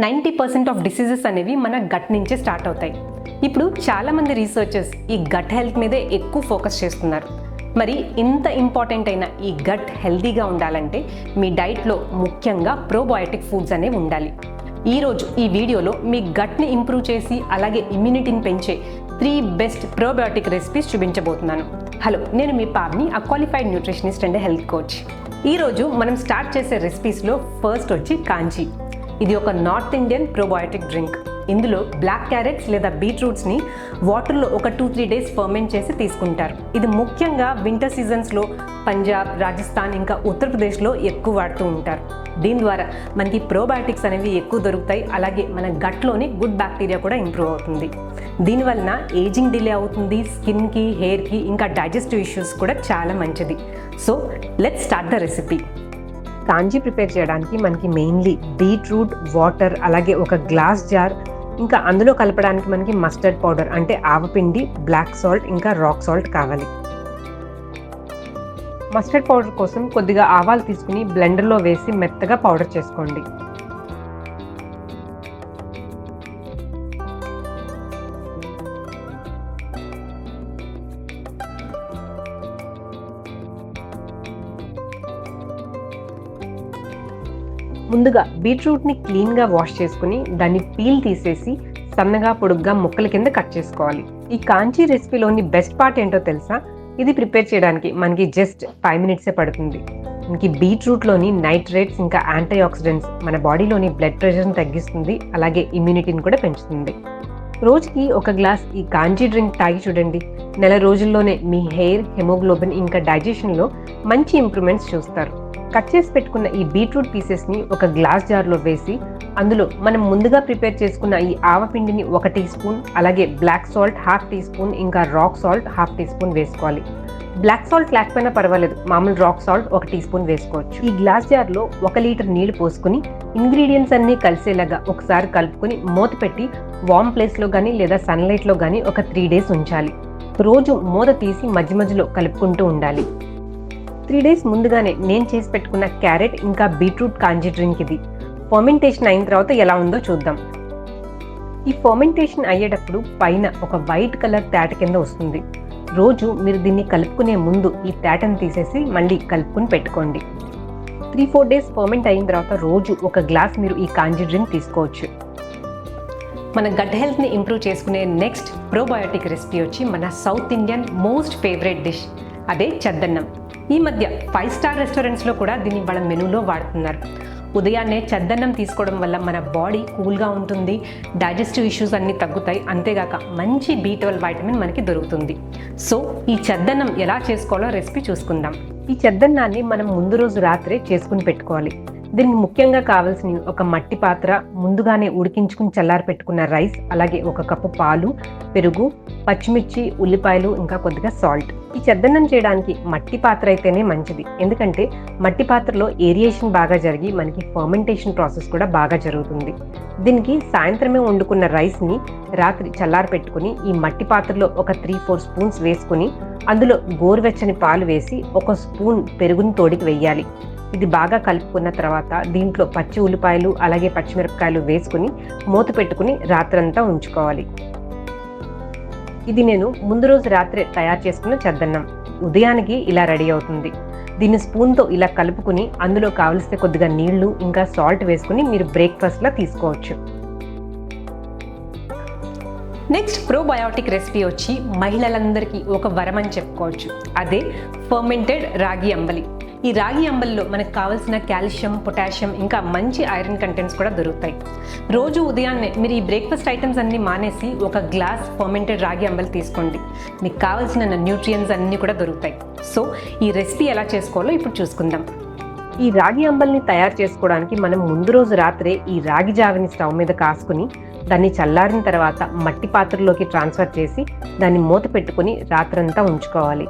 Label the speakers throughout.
Speaker 1: 90% of diseases అనేవి మన gut నుంచే స్టార్ట్ అవుతాయి. ఇప్పుడు చాలామంది రీసెర్చర్స్ ఈ గట్ హెల్త్ మీదే ఎక్కువ ఫోకస్ చేస్తున్నారు. మరి ఇంత ఇంపార్టెంట్ అయిన ఈ గట్ హెల్తీగా ఉండాలంటే మీ డైట్లో ముఖ్యంగా ప్రోబయోటిక్ ఫుడ్స్ అనేవి ఉండాలి. ఈరోజు ఈ వీడియోలో మీ గట్ని ఇంప్రూవ్ చేసి అలాగే ఇమ్యూనిటీని పెంచే 3 బెస్ట్ ప్రోబయోటిక్ రెసిపీస్ చూపించబోతున్నాను. హలో, నేను మీ పాబ్ని, ఆ qualified nutritionist and health coach. ఈరోజు మనం స్టార్ట్ చేసే రెసిపీస్లో ఫస్ట్ వచ్చి కాంజీ. ఇది ఒక నార్త్ ఇండియన్ ప్రోబయోటిక్ డ్రింక్. ఇందులో బ్లాక్ క్యారెట్స్ లేదా బీట్రూట్స్ని వాటర్లో ఒక 2-3 డేస్ ఫర్మెంట్ చేసి తీసుకుంటారు. ఇది ముఖ్యంగా వింటర్ సీజన్స్లో పంజాబ్, రాజస్థాన్ ఇంకా ఉత్తరప్రదేశ్లో ఎక్కువ వాడుతూ ఉంటారు. దీని ద్వారా మనకి ప్రోబయోటిక్స్ అనేవి ఎక్కువ దొరుకుతాయి. అలాగే మన గట్లోని గుడ్ బ్యాక్టీరియా కూడా ఇంప్రూవ్ అవుతుంది. దీనివలన ఏజింగ్ డిలే అవుతుంది, స్కిన్కి, హెయిర్కి ఇంకా డైజెస్టివ్ ఇష్యూస్ కూడా చాలా మంచిది. So let's start the recipe. Kanji prepare చేయడానికి మనకి మెయిన్లీ బీట్రూట్, వాటర్, అలాగే ఒక గ్లాస్ జార్, ఇంకా అందులో కలపడానికి మనకి మస్టర్డ్ పౌడర్ అంటే ఆవపిండి, బ్లాక్ సాల్ట్ ఇంకా రాక్ సాల్ట్ కావాలి. మస్టర్డ్ పౌడర్ కోసం కొద్దిగా ఆవాలు తీసుకుని బ్లెండర్లో వేసి మెత్తగా పౌడర్ చేసుకోండి. ముందుగా బీట్రూట్ని క్లీన్గా వాష్ చేసుకుని దాన్ని పీల్ తీసేసి సన్నగా పొడుగ్గా ముక్కల కింద కట్ చేసుకోవాలి. ఈ కాంచీ రెసిపీలోని బెస్ట్ పార్ట్ ఏంటో తెలుసా? ఇది ప్రిపేర్ చేయడానికి మనకి జస్ట్ 5 మినిట్సే పడుతుంది. మనకి బీట్రూట్లోని నైట్రేట్స్ ఇంకా యాంటీ ఆక్సిడెంట్స్ మన బాడీలోని బ్లడ్ ప్రెషర్ని తగ్గిస్తుంది, అలాగే ఇమ్యూనిటీని కూడా పెంచుతుంది. రోజుకి ఒక గ్లాస్ ఈ కాంజీ డ్రింక్ తాగి చూడండి. నెల రోజుల్లోనే మీ హెయిర్, హెమోగ్లోబిన్ ఇంకా డైజెషన్లో మంచి ఇంప్రూవ్మెంట్స్ చూస్తారు. కట్ చేసి పెట్టుకున్న ఈ బీట్రూట్ పీసెస్ని ఒక గ్లాస్ జార్లో వేసి అందులో మనం ముందుగా ప్రిపేర్ చేసుకున్న ఈ ఆవపిండిని 1 టీ స్పూన్, అలాగే బ్లాక్ సాల్ట్ 1/2 టీ స్పూన్, ఇంకా రాక్ సాల్ట్ 1/2 టీ స్పూన్ వేసుకోవాలి. బ్లాక్ సాల్ట్ లేకపోయినా పర్వాలేదు, మామూలు రాక్ సాల్ట్ 1 టీ స్పూన్ వేసుకోవచ్చు. ఈ గ్లాస్ జార్లో 1 లీటర్ నీళ్లు పోసుకుని ఇంగ్రీడియంట్స్ అన్నీ కలిసేలాగా ఒకసారి కలుపుకొని మూత పెట్టి వార్మ్ ప్లేస్లో కానీ లేదా సన్లైట్లో కానీ ఒక 3 డేస్ ఉంచాలి. రోజు మూత తీసి మధ్య మధ్యలో కలుపుకుంటూ ఉండాలి. 3 డేస్ ముందుగానే నేను చేసి పెట్టుకున్న క్యారెట్ ఇంకా బీట్రూట్ కాంజీ డ్రింక్ ఇది. ఫర్మెంటేషన్ అయిన తర్వాత ఎలా ఉందో చూద్దాం. ఈ ఫర్మెంటేషన్ అయ్యేటప్పుడు పైన ఒక వైట్ కలర్ తేట కింద వస్తుంది. రోజు మీరు దీన్ని కలుపుకునే ముందు ఈ తేటను తీసేసి మళ్ళీ కలుపుకుని పెట్టుకోండి. 3-4 డేస్ ఫర్మెంట్ అయిన తర్వాత రోజు ఒక గ్లాస్ మీరు ఈ కాంజీ డ్రింక్ తీసుకోవచ్చు. మన గట్ హెల్త్ని ఇంప్రూవ్ చేసుకునే నెక్స్ట్ ప్రోబయోటిక్ రెసిపీ వచ్చి మన south Indian most favourite dish, అదే చద్దన్నం. ఈ మధ్య 5 స్టార్ రెస్టారెంట్స్లో కూడా దీన్ని వాళ్ళ మెనూలో వాడుతున్నారు. ఉదయాన్నే చద్దన్నం తీసుకోవడం వల్ల మన బాడీ కూల్గా ఉంటుంది, డైజెస్టివ్ ఇష్యూస్ అన్నీ తగ్గుతాయి, అంతేగాక మంచి B12 వైటమిన్ మనకి దొరుకుతుంది. సో ఈ చద్దన్నం ఎలా చేసుకోవాలో రెసిపీ చూసుకుందాం. ఈ చద్దన్నాన్ని మనం ముందు రోజు రాత్రే చేసుకుని పెట్టుకోవాలి. దీనికి ముఖ్యంగా కావాల్సినవి ఒక మట్టి పాత్ర, ముందుగానే ఉడికించుకుని చల్లారి పెట్టుకున్న రైస్, అలాగే 1 కప్పు పాలు, పెరుగు, పచ్చిమిర్చి, ఉల్లిపాయలు ఇంకా కొద్దిగా సాల్ట్. ఈ చద్దన్నం చేయడానికి మట్టి పాత్ర అయితేనే మంచిది, ఎందుకంటే మట్టి పాత్రలో ఏరియేషన్ బాగా జరిగి మనకి ఫర్మెంటేషన్ ప్రాసెస్ కూడా బాగా జరుగుతుంది. దీనికి సాయంత్రమే వండుకున్న రైస్ని రాత్రి చల్లారి పెట్టుకుని ఈ మట్టి పాత్రలో ఒక 3-4 స్పూన్స్ వేసుకుని అందులో గోరువెచ్చని పాలు వేసి 1 స్పూన్ పెరుగుని తోడికి వేయాలి. ఇది బాగా కలుపుకున్న తర్వాత దీంట్లో పచ్చి ఉల్లిపాయలు అలాగే పచ్చిమిరపకాయలు వేసుకుని మూత పెట్టుకుని రాత్రంతా ఉంచుకోవాలి. ఇది నేను ముందు రోజు రాత్రే తయారు చేసుకున్న చద్దన్నం. ఉదయానికి ఇలా రెడీ అవుతుంది. దీన్ని స్పూన్తో ఇలా కలుపుకుని అందులో కావలిస్తే కొద్దిగా నీళ్లు ఇంకా సాల్ట్ వేసుకుని మీరు బ్రేక్ఫాస్ట్లా తీసుకోవచ్చు. నెక్స్ట్ ప్రోబయోటిక్ రెసిపీ వచ్చి మహిళలందరికీ ఒక వరం అని చెప్పుకోవచ్చు. అదే ఫర్మెంటెడ్ రాగి అంబలి. ఈ రాగి అంబలిలో మనకు కావాల్సిన కాల్షియం, పొటాషియం ఇంకా మంచి ఐరన్ కంటెంట్స్ కూడా దొరుకుతాయి. రోజు ఉదయాన్నే మీరు ఈ బ్రేక్ఫాస్ట్ ఐటమ్స్ అన్నీ మానేసి 1 గ్లాస్ ఫర్మెంటెడ్ రాగి అంబలి తీసుకోండి. మీకు కావాల్సిన న్యూట్రియన్స్ అన్నీ కూడా దొరుకుతాయి. సో ఈ రెసిపీ ఎలా చేసుకోవాలో ఇప్పుడు చూసుకుందాం. ఈ రాగి అంబలిని తయారు చేసుకోవడానికి మనం ముందు రోజు రాత్రే ఈ రాగి జావని స్టవ్ మీద కాసుకుని దాన్ని చల్లారిన తర్వాత మట్టి పాత్రలోకి ట్రాన్స్ఫర్ చేసి దాన్ని మూత పెట్టుకుని రాత్రంతా ఉంచుకోవాలి.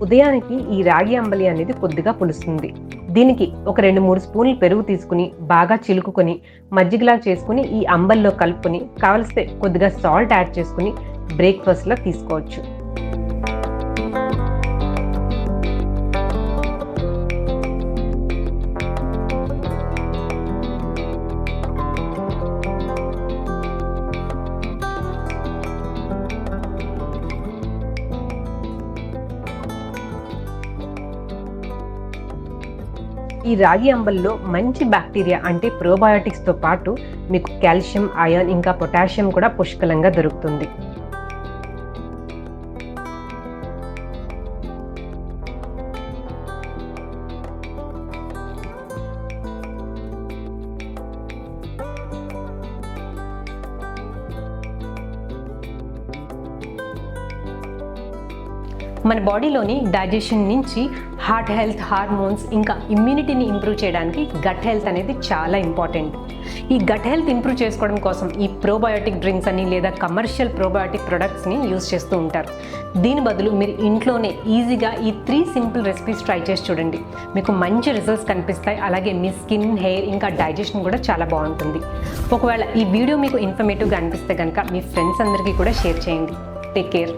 Speaker 1: ఉదయానికి ఈ రాగి అంబలి అనేది కొద్దిగా పులుస్తుంది. దీనికి ఒక 2-3 స్పూన్లు పెరుగు తీసుకుని బాగా చిలుకుకొని మజ్జిగలా చేసుకుని ఈ అంబల్లో కలుపుకొని కావలిస్తే కొద్దిగా సాల్ట్ యాడ్ చేసుకుని బ్రేక్ఫాస్ట్లో తీసుకోవచ్చు. ఈ రాగి అంబలిలో మంచి బ్యాక్టీరియా అంటే ప్రోబయోటిక్స్తో పాటు మీకు కాల్షియం, ఐరన్ ఇంకా పొటాషియం కూడా పుష్కలంగా దొరుకుతుంది. మన బాడీలోని డైజెషన్ నుంచి హార్ట్ హెల్త్, హార్మోన్స్ ఇంకా ఇమ్యూనిటీని ఇంప్రూవ్ చేయడానికి గట్ హెల్త్ అనేది చాలా ఇంపార్టెంట్. ఈ గట్ హెల్త్ ఇంప్రూవ్ చేసుకోవడం కోసం ఈ ప్రోబయోటిక్ డ్రింక్స్ అని లేదా కమర్షియల్ ప్రోబయోటిక్ ప్రొడక్ట్స్ని యూజ్ చేస్తూ ఉంటారు. దీని బదులు మీరు ఇంట్లోనే ఈజీగా ఈ 3 సింపుల్ రెసిపీస్ ట్రై చేసి చూడండి. మీకు మంచి రిజల్ట్స్ కనిపిస్తాయి. అలాగే మీ స్కిన్, హెయిర్ ఇంకా డైజెషన్ కూడా చాలా బాగుంటుంది. ఒకవేళ ఈ వీడియో మీకు ఇన్ఫర్మేటివ్గా అనిపిస్తే కనుక మీ ఫ్రెండ్స్ అందరికీ కూడా షేర్ చేయండి. Take care.